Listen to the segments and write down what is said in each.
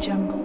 jungle.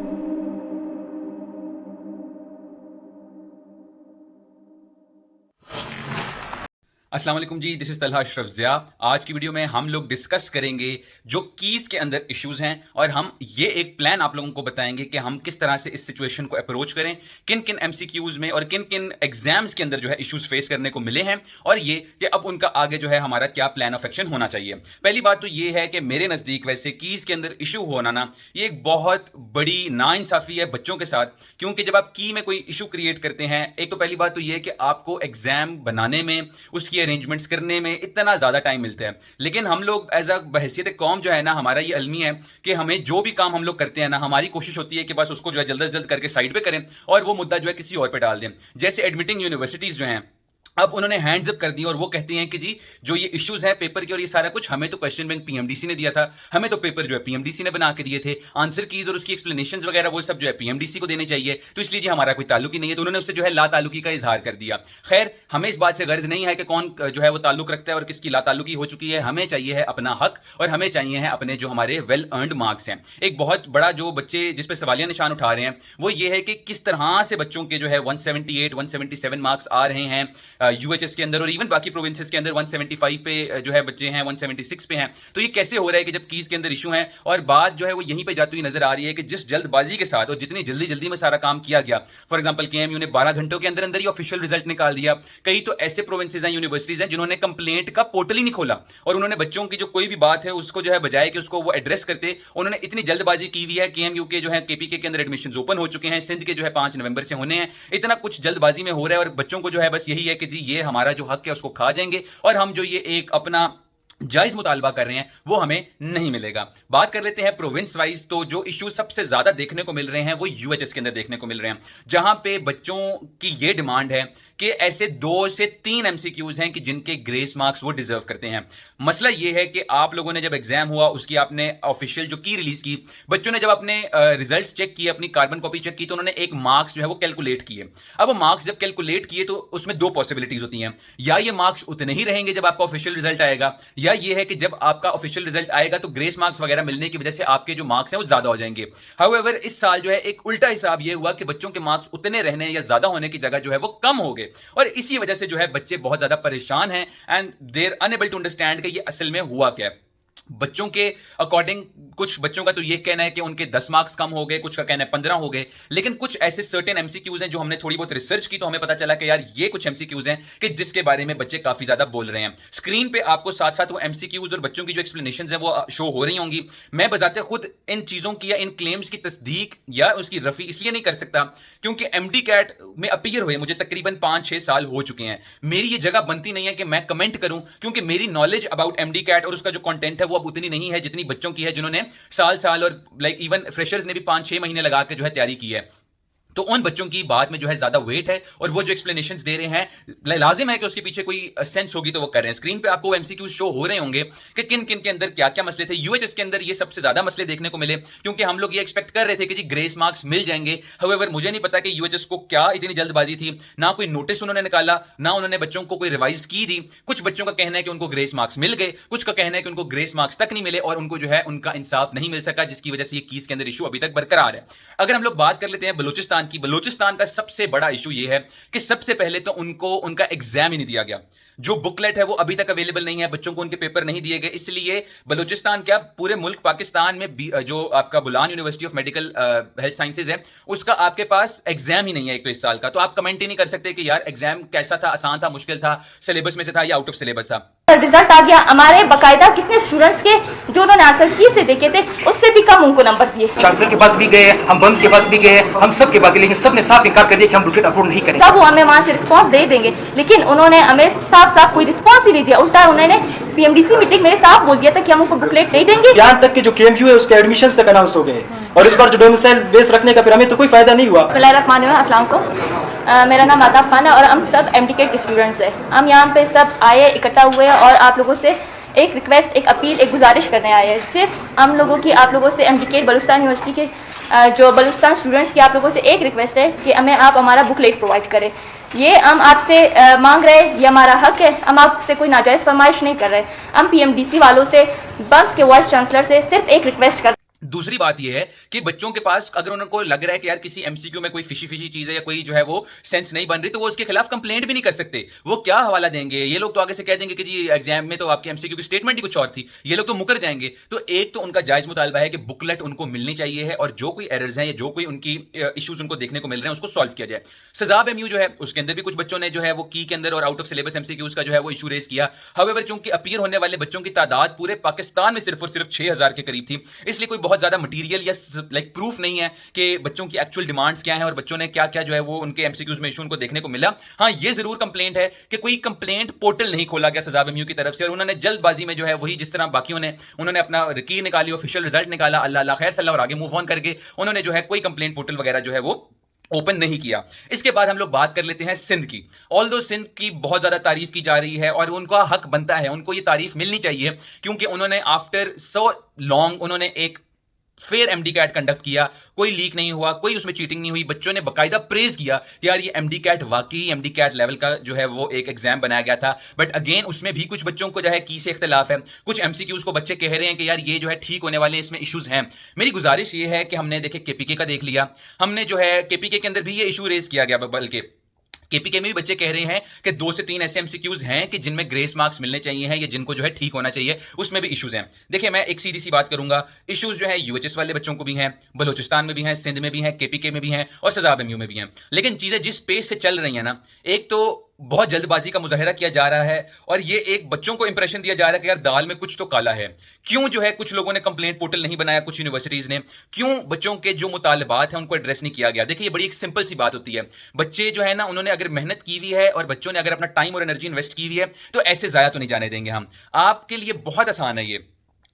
अस्सलाम वालेकुम जी, this is Talha Ashraf Zia. आज की वीडियो में हम लोग डिस्कस करेंगे जो कीज़ के अंदर इश्यूज़ हैं और हम ये एक प्लान आप लोगों को बताएंगे कि हम किस तरह से इस सिचुएशन को अप्रोच करें, किन किन एमसीक्यूज़ में और किन किन एग्जाम्स के अंदर जो है इश्यूज़ फेस करने को मिले हैं और ये कि अब उनका आगे जो है हमारा क्या प्लान ऑफ एक्शन होना चाहिए। पहली बात तो ये है कि मेरे नज़दीक वैसे कीज़ के अंदर इशू होना ना ये एक बहुत बड़ी नाइंसाफ़ी है बच्चों के साथ, क्योंकि जब आप की में कोई इशू क्रिएट करते हैं, एक तो पहली बात तो ये है कि आपको एग्जाम बनाने में उसकी अरेंजमेंट्स करने में इतना ज़्यादा टाइम मिलता है, लेकिन हम लोग एज अ बहैसियत कौम जो है ना, हमारा ये अलमी है कि हमें जो भी काम हम लोग करते हैं ना, हमारी कोशिश होती है कि बस उसको जो है जल्द से जल्द करके साइड पे करें और वो मुद्दा जो है किसी और पे डाल दें। जैसे एडमिटिंग यूनिवर्सिटीज़ जो हैं अब उन्होंने हैंड्स अप कर दी और वो कहती हैं कि जी जो ये इश्यूज हैं पेपर के और ये सारा कुछ हमें तो क्वेश्चन बैंक पीएमडीसी ने दिया था, हमें तो पेपर जो है पीएमडीसी ने बना के दिए थे, आंसर कीज और उसकी एक्सप्लेनेशंस वगैरह वो सब जो है पीएमडीसी को देने चाहिए, तो इसलिए जी हमारा कोई ताल्लुक ही नहीं है। तो उन्होंने उससे जो है ला ताल्लुकी का इजहार कर दिया। खैर, हमें इस बात से गर्ज नहीं है कि कौन जो है वो ताल्लुक रखता है और किसकी ला ताल्लुकी हो चुकी है। हमें चाहिए है अपना हक और हमें चाहिए है अपने जो हमारे वेल अर्नड मार्क्स हैं। एक बहुत बड़ा जो बच्चे जिस पे सवालिया निशान उठा रहे हैं वो ये है कि किस तरह से बच्चों के जो है 178 177 मार्क्स आ रहे हैं यूएचएस के अंदर और इवन बाकी प्रोविंसेस के अंदर 175 पे जो है बच्चे हैं, 176 पे हैं। तो ये कैसे हो रहा है कि जब कीज के अंदर इशू है और बात जो है वो यहीं पे जाती हुई नजर आ रही है कि जिस जल्दबाजी के साथ और जितनी जल्दी जल्दी में सारा काम किया गया, फॉर एग्जांपल केएमयू ने 12 घंटों के अंदर अंदर ही ऑफिशियल रिजल्ट निकाल दिया। कई तो ऐसे प्रोविंसेस हैं, यूनिवर्सिटीज हैं जिन्होंने कंप्लेंट का पोर्टल ही नहीं खोला और उन्होंने बच्चों की जो कोई भी बात है उसको जो है बजाय कि उसको वो एड्रेस करते, उन्होंने इतनी जल्दबाजी की हुई है। केएमयू के जो है केपीके के अंदर एडमिशन ओपन हो चुके हैं, सिंध के जो है 5 नवंबर से होने हैं। इतना कुछ जल्दबाजी में हो रहा है और बच्चों को जो है बस यही है कि जी ये हमारा जो हक है उसको खा जाएंगे और हम जो ये एक अपना जायज मुतालबा कर रहे हैं वो हमें नहीं मिलेगा। बात कर लेते हैं प्रोविंस वाइज, तो जो इश्यू सबसे ज्यादा देखने को मिल रहे हैं वो यूएचएस के अंदर देखने को मिल रहे हैं, जहां पे बच्चों की ये डिमांड है कि ऐसे 2 से 3 एमसीक्यूज हैं कि जिनके ग्रेस मार्क्स वो डिजर्व करते हैं। मसला ये है कि आप लोगों ने जब एग्जाम हुआ उसकी आपने ऑफिशियल जो की रिलीज की, बच्चों ने जब अपने रिजल्ट्स चेक किए, अपनी कार्बन कॉपी चेक की, तो उन्होंने एक मार्क्स जो है वो कैलकुलेट किए। अब वो मार्क्स जब कैलकुलेट किए तो उसमें 2 पॉसिबिलिटीज होती हैं, या ये मार्क्स उतने ही रहेंगे जब आपका ऑफिशियल रिजल्ट आएगा, या ये है कि जब आपका ऑफिशियल रिजल्ट आएगा तो ग्रेस मार्क्स वगैरह मिलने की वजह से आपके जो मार्क्स हैं वो ज्यादा हो जाएंगे। हाउएवर इस साल जो है एक उल्टा हिसाब ये हुआ कि बच्चों के मार्क्स उतने रहने या ज्यादा होने की जगह जो है वो कम हो गए और इसी वजह से जो है बच्चे बहुत ज्यादा परेशान हैं and they are unable to understand कि ये असल में हुआ क्या है। बच्चों के अकॉर्डिंग कुछ बच्चों का तो ये कहना है कि उनके 10 मार्क्स कम हो गए, कुछ का कहना है 15 हो गए, लेकिन कुछ ऐसे सर्टेन एमसीक्यूज हैं जो हमने थोड़ी बहुत रिसर्च की तो हमें पता चला कि यार ये कुछ एमसीक्यूज हैं कि जिसके बारे में बच्चे काफी ज्यादा बोल रहे हैं। स्क्रीन पे आपको साथ साथ वो एमसीक्यूज और बच्चों की जो एक्सप्लेनेशंस हैं वो शो हो रही होंगी। मैं बजाते खुद इन चीजों की या इन क्लेम्स की तस्दीक या उसकी रफी इसलिए नहीं कर सकता क्योंकि एमडी कैट में अपीयर हुए मुझे तकरीबन 5-6 साल हो चुके हैं। मेरी ये जगह बनती नहीं है कि मैं कमेंट करूं क्योंकि मेरी नॉलेज अबाउट एमडी कैट और उसका जो कंटेंट है वो अब उतनी नहीं है जितनी बच्चों की है जिन्होंने साल और लाइक इवन फ्रेशर्स ने भी 5-6 महीने लगा के जो है तैयारी की है। तो उन बच्चों की बात में जो है ज्यादा वेट है और वो जो एक्सप्लेनेशंस दे रहे हैं लाजिम है कि उसके पीछे कोई सेंस होगी तो वो कर रहे हैं। स्क्रीन पे आपको एमसीक्यूज शो हो रहे होंगे कि किन किन के अंदर क्या क्या मसले थे। यूएचएस के अंदर ये सबसे ज्यादा मसले देखने को मिले क्योंकि हम लोग ये एक्सपेक्ट कर रहे थे कि जी ग्रेस मार्क्स मिल जाएंगे। हाउएवर मुझे नहीं पता कि यूएचएस को क्या इतनी जल्दबाजी थी, ना कोई नोटिस उन्होंने निकाला, ना उन्होंने बच्चों को कोई रिवाइज की दी। कुछ बच्चों का कहना है कि उनको ग्रेस मार्क्स मिल गए, कुछ का कहना है कि उनको ग्रेस मार्क्स तक नहीं मिले और उनको जो है उनका इंसाफ नहीं मिल सका, जिसकी वजह से ये कीस के अंदर इशू अभी तक बरकरार है। अगर हम लोग बात कर लेते हैं बलूचिस्तान की, बलूचिस्तान का सबसे बड़ा इशू यह है कि सबसे पहले तो उनको उनका एग्जाम ही नहीं दिया गया। जो बुकलेट है वो अभी तक अवेलेबल नहीं है, बच्चों को उनके पेपर नहीं दिए गए, इसलिए बलूचिस्तान क्या पूरे मुल्क पाकिस्तान में जो आपका Bolan university of medical health sciences है उसका आपके पास एग्जाम ही नहीं है एक तो इस साल का। तो आप कमेंट ही नहीं कर सकते कि यार एग्जाम कैसा था, आसान था, मुश्किल था, सिलेबस में से था या आउट ऑफ सिलेबस था। रिजल्ट आ गया हमारे बाकायदा कितने स्टूडेंट्स के जो उन्होंने आंसर की से देखे थे उससे भी कम उनको नंबर दिए। चांसलर के पास भी गए, हम बम्स के पास भी गए, हम सब के पास, लेकिन सबने साफ इनकार कर दिया कि हम बुकलेट अपलोड नहीं करेंगे। तब वो हमें वहाँ से रिस्पांस दे देंगे, लेकिन उन्होंने हमें साफ साफ कोई रिस्पांस ही नहीं दिया। उल्टा उन्होंने पीएमडीसी मीटिंग मेरे साथ बोल दिया था कि हम उनको बुकलेट नहीं देंगे। यहाँ तक कि जो केएमयू है उसके एडमिशंस तक अनाउंस हो गए और इस बार जो डोमिसाइल बेस रखने का फिर हमें तो कोई फायदा नहीं हुआ। अस्सलाम वालेकुम, मेरा नाम आताफ खान है और हम सब एमडीके के स्टूडेंट्स हैं। हम यहाँ पे सब आए, इकट्ठा हुए और आप लोगों से एक रिक्वेस्ट, एक अपील, एक गुजारिश करने आए हैं। सिर्फ हम लोगों की आप लोगों से एमडीके बलूचिस्तान यूनिवर्सिटी के जो बलूचिस्तान स्टूडेंट्स की आप लोगों से एक रिक्वेस्ट है कि हमें आप हमारा बुकलेट प्रोवाइड करें। ये हम आपसे मांग रहे हैं, ये हमारा हक है। हम आपसे कोई नाजायज़ फरमाइश नहीं कर रहे। हम पीएमडीसी वालों से, बम्स के वाइस चांसलर से सिर्फ एक रिक्वेस्ट कर दूसरी बात यह है कि बच्चों के पास अगर उनको लग रहा है कि यार किसी एमसीक्यू में कोई फिशी फिशी चीज है या कोई जो है वो सेंस नहीं बन रही, तो वो उसके खिलाफ कंप्लेंट भी नहीं कर सकते। वो क्या हवाला देंगे? ये लोग तो आगे से कह देंगे कि जी एग्जाम में तो आपके एमसीक्यू की स्टेटमेंट ही कुछ और थी। ये लोग तो मुकर जाएंगे। तो एक तो उनका जायज मुतालबा है कि बुकलेट उनको मिलनी चाहिए है, और जो कोई एरर्स हैं या जो कोई उनकी इश्यूज उनको देखने को मिल रहे हैं उसको सॉल्व किया जाए। सजाब एमयू जो है उसके अंदर भी कुछ बच्चों ने जो है वो की के अंदर और आउट ऑफ सिलेबस एमसीक्यूज का जो है वो इशू रेज किया। हाउएवर चूंकि अपीयर होने वाले बच्चों की तादाद पूरे पाकिस्तान में सिर्फ और सिर्फ 6000 के करीब थी, इसलिए कोई बहुत ज्यादा मटीरियल लाइक प्रूफ नहीं है कि बच्चों की एक्चुअल डिमांड्स क्या है और बच्चों ने क्या क्या जो है वो उनके एमसीक्यूज में इशू उनको देखने को मिला। हाँ, ये जरूर कंप्लेंट है कि कोई कंप्लेंट पोर्टल नहीं खोला गया सजाब एमयू की तरफ से, और उन्होंने जल्दबाजी में जो है वही जिस तरह बाकियों ने उन्होंने अपना की निकाली, ऑफिशियल रिजल्ट निकाला, अल्लाह अल्लाह खैर सल्ला, और आगे मूव ऑन करके उन्होंने जो है कोई कंप्लेंट पोर्टल वगैरह जो है वो ओपन नहीं किया। इसके बाद हम लोग बात कर लेते हैं सिंध की। ऑल्दो सिंध की बहुत ज्यादा तारीफ की जा रही है और उनका हक बनता है, उनको ये तारीफ मिलनी चाहिए, क्योंकि उन्होंने आफ्टर सो लॉन्ग उन्होंने एक फेयर एमडी कैट कंडक्ट किया। कोई लीक नहीं हुआ, कोई उसमें चीटिंग नहीं हुई। बच्चों ने बकायदा प्रेज किया कि यार ये एमडी कैट वाकई एमडी कैट लेवल का जो है वो एक एग्जाम बनाया गया था। बट अगेन उसमें भी कुछ बच्चों को जो है की से इख्तिलाफ है। कुछ एमसीक्यूज को बच्चे कह रहे हैं कि यार ये जो है ठीक होने वाले, इसमें इश्यूज हैं। मेरी गुजारिश ये है कि हमने देखे केपीके का देख लिया, हमने जो है केपीके के अंदर भी ये इशू रेज किया गया, बल्कि केपीके में भी बच्चे कह रहे हैं कि 2 से 3 ऐसे एमसीक्यूज हैं कि जिनमें ग्रेस मार्क्स मिलने चाहिए हैं या जिनको जो है ठीक होना चाहिए, उसमें भी इश्यूज हैं। देखिए मैं एक सीधी सी बात करूंगा, इश्यूज जो है यूएचएस वाले बच्चों को भी हैं, बलोचिस्तान में भी हैं, सिंध में भी हैं, केपीके में भी हैं और सजाब एमयू में भी हैं। लेकिन चीजें जिस पेस से चल रही हैं ना, एक तो बहुत जल्दबाजी का मुजाहिरा किया जा रहा है और ये एक बच्चों को इंप्रेशन दिया जा रहा है कि यार दाल में कुछ तो काला है। क्यों जो है कुछ लोगों ने कंप्लेंट पोर्टल नहीं बनाया, कुछ यूनिवर्सिटीज ने, क्यों बच्चों के जो मुतालबात हैं उनको एड्रेस नहीं किया गया? देखिए ये बड़ी एक सिंपल सी बात होती है, बच्चे जो है ना उन्होंने अगर मेहनत की हुई है और बच्चों ने अगर अपना टाइम और एनर्जी इन्वेस्ट की हुई है तो ऐसे जाया तो नहीं जाने देंगे हम। आपके लिए बहुत आसान है ये,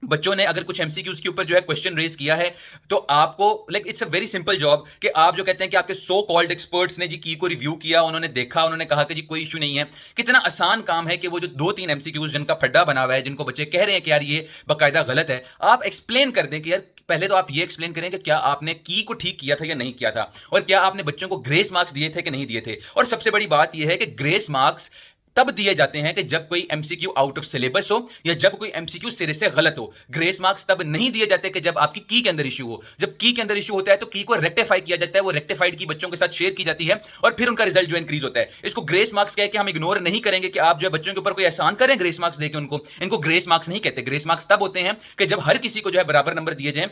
बच्चों ने अगर कुछ एमसीक्यूज के ऊपर जो है क्वेश्चन रेज किया है तो आपको like it's a very simple job कि आप जो कहते हैं कि आपके सो कॉल्ड एक्सपर्ट्स ने जी की को रिव्यू किया, उन्होंने देखा, उन्होंने कहा कि जी कोई इशू नहीं है। कितना आसान काम है कि वो जो 2-3 एमसीक्यूज जिनका फड्डा बना हुआ है, जिनको बच्चे कह रहे हैं कि यार ये बाकायदा गलत है, आप एक्सप्लेन कर दें कि यार पहले तो आप ये एक्सप्लेन करें कि क्या आपने की को ठीक किया था या नहीं किया था, और क्या आपने बच्चों को ग्रेस मार्क्स दिए थे कि नहीं दिए थे। और सबसे बड़ी बात यह है कि ग्रेस मार्क्स तब दिए जाते हैं कि जब कोई एमसीक्यू आउट ऑफ सिलेबस हो या जब कोई एमसीक्यू सिरे से गलत हो। ग्रेस मार्क्स तब नहीं दिए जाते कि जब आपकी की के अंदर इशू हो। जब की के अंदर इशू होता है तो की को रेक्टिफाई किया जाता है, वो रेक्टिफाइड की बच्चों के साथ शेयर की जाती है और फिर उनका रिजल्ट जो इंक्रीज होता है। इसको ग्रेस मार्क्स कह के हम इग्नोर नहीं करेंगे कि आप जो है बच्चों के ऊपर कोई एहसान करें ग्रेस मार्क्स देके उनको। इनको ग्रेस मार्क्स नहीं कहते। ग्रेस मार्क्स तब होते हैं कि जब हर किसी को जो है बराबर नंबर दिए जाएं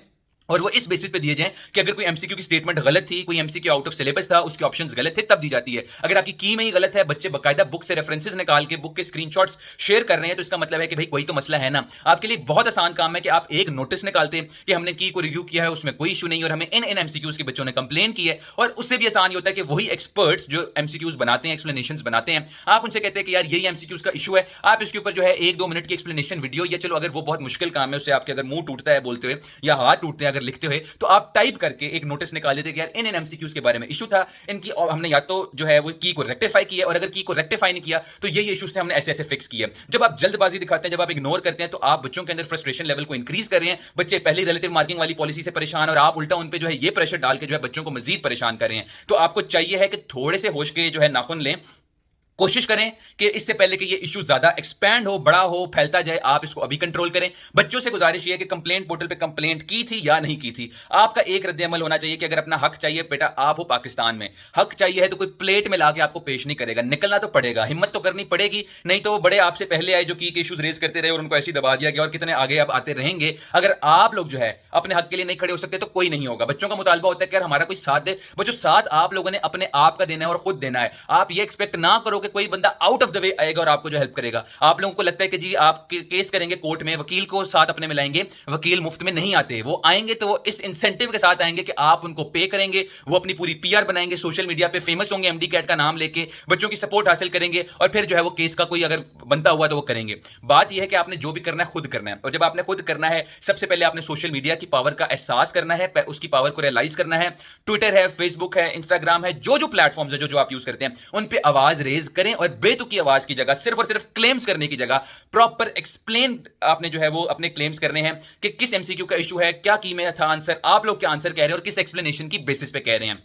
और वो इस बेसिस पे दिए जाएं कि अगर कोई एमसीक्यू की स्टेटमेंट गलत थी, कोई एमसीक्यू आउट ऑफ सिलेबस था, उसके ऑप्शंस गलत थे, तब दी जाती है। अगर आपकी की में ही गलत है, बच्चे बकायदा बुक से रेफरेंसेस निकाल के बुक के स्क्रीनशॉट्स शेयर कर रहे हैं, तो इसका मतलब है कि भाई कोई तो मसला है ना। आपके लिए बहुत आसान काम है कि आप एक नोटिस निकालते हैं कि हमने की को रिव्यू किया है, उसमें कोई इशू नहीं और हमें इन एमसीक्यूज के बच्चों ने कंप्लेन की है। और उससे भी आसान ये होता है कि वही एक्सपर्ट्स जो एमसीक्यूज बनाते हैं, एक्सप्लेनेशन बनाते हैं, आप उनसे कहते हैं कि यार यही एमसीक्यूज का इशू है, आप इसके ऊपर जो है 1-2 मिनट की एक्सप्लेनेशन वीडियो, या चलो अगर वो बहुत मुश्किल काम है, उससे आपके अगर मुंह टूटता है बोलते हुए या हाथ टूटते हैं अगर लिखते हुए, तो आप टाइप करके एक नोटिस निकाल देते कि यार इन एमसीक्यूज के बारे में इशू था, इनकी और हमने या तो जो है वो की को रेक्टिफाई किया, और अगर की को रेक्टिफाई नहीं किया तो ये इश्यूज थे, हमने ऐसे ऐसे फिक्स किए। जब आप जल्दबाजी दिखाते हैं, जब आप इग्नोर करते हैं, तो आप बच्चों के अंदर फ्रस्ट्रेशन लेवल को इंक्रीज कर रहे हैं। बच्चे पहले रिलेटिव मार्किंग वाली पॉलिसी से परेशान और आप उल्टा उन पे जो है ये प्रेशर डाल के जो है बच्चों को मजीद परेशान कर रहे हैं। तो आपको चाहिए है कि थोड़े से होश के जो है नाखुन लें, कोशिश करें कि इससे पहले कि ये इशू ज्यादा एक्सपैंड हो, बड़ा हो, फैलता जाए, आप इसको अभी कंट्रोल करें। बच्चों से गुजारिश ये है कि कंप्लेंट पोर्टल पे कंप्लेंट की थी या नहीं की थी, आपका एक रद्द-ए-अमल होना चाहिए कि अगर अपना हक चाहिए, बेटा आप हो पाकिस्तान में, हक चाहिए है तो कोई प्लेट में लाके आपको पेश नहीं करेगा, निकलना तो पड़ेगा, हिम्मत तो करनी पड़ेगी। नहीं तो वो बड़े आपसे पहले आए जो की के इशूज रेज करते रहे और उनको ऐसे दबा दिया गया, और कितने आगे अब आते रहेंगे। अगर आप लोग जो है अपने हक के लिए नहीं खड़े हो सकते तो कोई नहीं होगा। बच्चों का मुतालबा होता है कि यार हमारा कोई साथ दे। बच्चों साथ आप लोगों ने अपने आप का देना है और खुद देना है। आप ये एक्सपेक्ट ना करो कि कोई बंदा आउट ऑफ द वे आएगा और आपको जो हेल्प करेगा। आप लोगों को लगता है कि जी आप केस करेंगे कोर्ट में, वकील को साथ अपने में लाएंगे, वकील मुफ्त में नहीं आते। वो आएंगे तो वो इस इंसेंटिव के साथ आएंगे कि आप उनको पे करेंगे, वो अपनी पूरी पीआर बनाएंगे, सोशल मीडिया पे फेमस होंगे, एमडी कैट का नाम लेके बच्चों की सपोर्ट हासिल करेंगे, और फिर जो है वो केस का कोई अगर बनता हुआ तो वो करेंगे। बात यह है कि आपने जो भी करना है खुद करना है, और जब आपने खुद करना है सबसे पहले आपने सोशल मीडिया की पावर का एहसास करना है, उसकी पावर को रियलाइज करना है। ट्विटर है, फेसबुक है, इंस्टाग्राम है, जो जो प्लेटफॉर्म्स है जो आप यूज करते हैं, उन पे आवाज रेज करें और बेतुकी आवाज की जगह, सिर्फ और सिर्फ क्लेम्स करने की जगह प्रॉपर एक्सप्लेन आपने जो है वो अपने क्लेम्स करने हैं कि किस एमसीक्यू का इशू है, क्या की में था आंसर, आप लोग क्या आंसर कह रहे हैं और किस एक्सप्लेनेशन की बेसिस पे कह रहे हैं।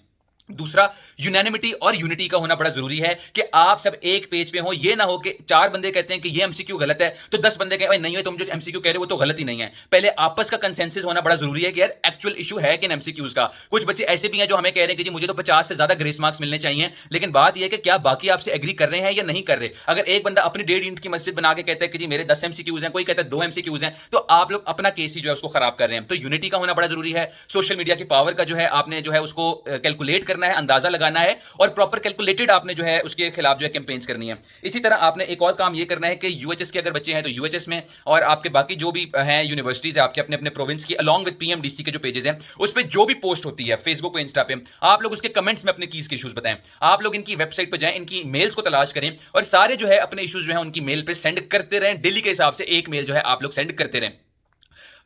दूसरा, यूनानिमिटी और यूनिटी का होना बड़ा जरूरी है कि आप सब एक पेज पे हो। ये ना हो कि 4 बंदे कहते हैं कि ये एमसीक्यू गलत है तो 10 बंदे कहें नहीं है, तुम जो एमसीक्यू कह रहे हो वो तो गलत ही नहीं है। पहले आपस का कंसेंसस होना बड़ा जरूरी है कि यार एक्चुअल इशू है कि एमसीक्यूज का। कुछ बच्चे ऐसे भी हैं जो हमें कह रहे हैं कि जी मुझे तो 50 से ज्यादा ग्रेस मार्क्स मिलने चाहिए, लेकिन बात यह है कि क्या बाकी आपसे एग्री कर रहे हैं या नहीं कर रहे। अगर एक बंदा अपनी 1.5 ईंट की मस्जिद बना के कहता है कि जी मेरे 10 एमसीक्यूज हैं, कोई कहता है 2 एमसीक्यूज हैं, तो आप लोग अपना केस ही जो है उसको खराब कर रहे हैं। तो यूनिटी का होना बड़ा जरूरी है। सोशल मीडिया की पावर का जो है आपने जो है उसको कैलकुलेट करना है, अंदाजा लगाना है और प्रॉपर कैलकुलेटेड आपने जो है उसके खिलाफ जो है कैंपेन्स करनी है। इसी तरह आपने एक और काम ये करना है कि यूएचएस के अगर बच्चे हैं तो यूएचएस में, और आपके बाकी जो भी हैं यूनिवर्सिटीज आपके अपने अपने प्रोविंस की, अलॉन्ग विद पीएमडीसी के जो पेजेस हैं उस पर जो भी पोस्ट होती है फेसबुक पे, इंस्टा पे, आप लोग उसके कमेंट्स में अपने कीज के इश्यूज बताएं। आप लोग इनकी वेबसाइट पर जाएं, इनकी मेल्स को तलाश करें और सारे जो है अपने इश्यूज जो है उनकी मेल पे सेंड करते रहें। डेली के हिसाब से एक मेल जो है आप लोग सेंड करते रहें।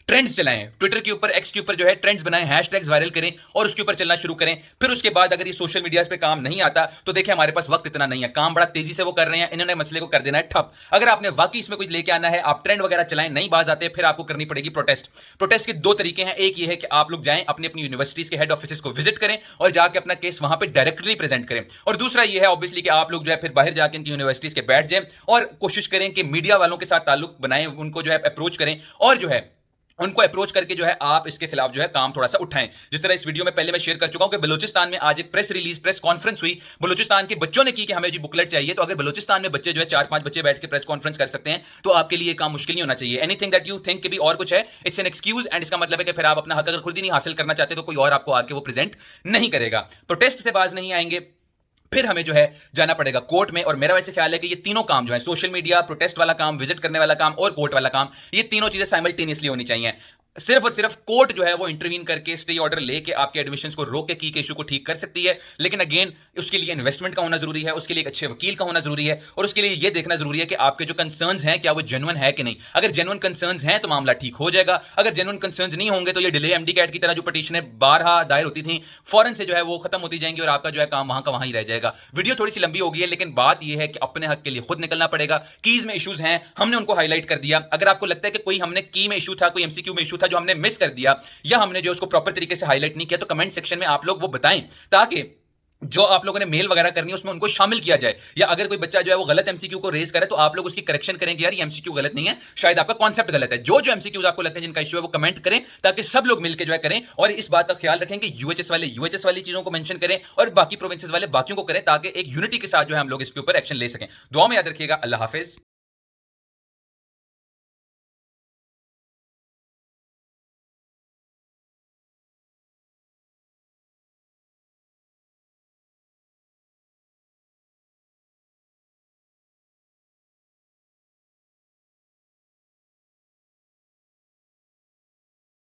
ट्रेंड्स चलाएं, ट्विटर के ऊपर, एक्स के ऊपर जो है ट्रेंड्स बनाएं, हैशटैग्स वायरल करें और उसके ऊपर चलना शुरू करें। फिर उसके बाद अगर ये सोशल मीडिया पे काम नहीं आता तो देखिए हमारे पास वक्त इतना नहीं है, काम बड़ा तेजी से वो कर रहे हैं, इन्होंने मसले को कर देना है ठप। अगर आपने वाकई इसमें कुछ लेके आना है, आप ट्रेंड वगैरह चलाएं, नहीं बाज आते, फिर आपको करनी पड़ेगी प्रोटेस्ट। प्रोटेस्ट के 2 तरीके हैं। एक ये है कि आप लोग जाएं अपनी अपनी यूनिवर्सिटीज के हेड ऑफिस को विजिट करें और जाके अपना केस वहां पे डायरेक्टली प्रेजेंट करें। और दूसरा ये है ऑब्वियसली कि आप लोग जो है फिर बाहर जाके इनकी यूनिवर्सिटीज के बैठ जाएं और कोशिश करें कि मीडिया वालों के साथ ताल्लुक बनाएं, उनको जो है अप्रोच करें और जो है उनको अप्रोच करके जो है आप इसके खिलाफ जो है काम थोड़ा सा उठाएं। जिस तरह इस वीडियो में पहले मैं शेयर कर चुका हूं कि बलूचिस्तान में आज एक प्रेस कॉन्फ्रेंस हुई, बलूचिस्तान के बच्चों ने की कि हमें जी बुकलेट चाहिए। तो अगर बलूचिस्तान में बच्चे जो है 4-5 बच्चे बैठ के प्रेस कॉन्फ्रेंस कर सकते हैं तो आपके लिए काम मुश्किल नहीं होना चाहिए। एनीथिंग दैट यू थिंक कि भी और कुछ है, इट्स एन एक्सक्यूज, एंड इसका मतलब है कि फिर आप अपना हक अगर खुद ही नहीं हासिल करना चाहते तो कोई और आपको आके वो प्रेजेंट नहीं करेगा। प्रोटेस्ट से बाज नहीं आएंगे, फिर हमें जो है जाना पड़ेगा कोर्ट में। और मेरा वैसे ख्याल है कि ये तीनों काम जो है, सोशल मीडिया, प्रोटेस्ट वाला काम, विजिट करने वाला काम और कोर्ट वाला काम, ये तीनों चीजें साइमल्टेनियसली होनी चाहिए। सिर्फ और सिर्फ कोर्ट जो है वो इंटरवीन करके स्टे ऑर्डर लेके आपके एडमिशंस को रोक के इशू को ठीक कर सकती है, लेकिन अगेन उसके लिए इन्वेस्टमेंट का होना जरूरी है, उसके लिए एक अच्छे वकील का होना जरूरी है और उसके लिए ये देखना जरूरी है कि आपके जो कंसर्न्स हैं क्या वो जेन्युइन है कि नहीं। अगर जेन्युइन कंसर्न्स हैं तो मामला ठीक हो जाएगा, अगर जेन्युइन कंसर्न्स नहीं होंगे तो ये डिले एमडी कैट की तरह जो पिटीशनें 12 दायर होती थी फौरन से जो है वो खत्म होती जाएंगी और आपका जो है काम वहां का वहां ही रह जाएगा। वीडियो थोड़ी सी लंबी हो गई है, लेकिन बात यह है कि अपने हक के लिए खुद निकलना पड़ेगा। कीज में इश्यूज हैं, हमने उनको हाईलाइट कर दिया। अगर आपको लगता है कि कोई हमने की में इशू था, कोई एमसीक्यू में इशू था जो हमने मिस कर दिया या हमने जो उसको प्रॉपर तरीके से हाईलाइट नहीं किया, तो कमेंट सेक्शन में आप लोग वो बताएं ताकि जो आप लोगों ने मेल वगैरह करनी है उसमें उनको शामिल किया जाए। या अगर कोई बच्चा जो है वो गलत एमसीक्यू को रेज करे तो आप लोग उसकी करेक्शन करें कि यार ये एमसीक्यू गलत नहीं है, शायद आपका कॉन्सेप्ट गलत है। जो एमसीक्यूज आपको लगते हैं जिनका इश्यू है वो कमेंट करें ताकि सब लोग मिलकर जो है करें और इस बात का ख्याल रखें कि यूएचएस वाले यूएचएस वाली चीजों को मेंशन करें और बाकी प्रोविंसेस वाले बाकियों को करें ताकि एक यूनिटी के साथ जो है हम लोग इसके ऊपर एक्शन ले सकें। दुआ में याद रखिएगा। अल्लाह हाफिज।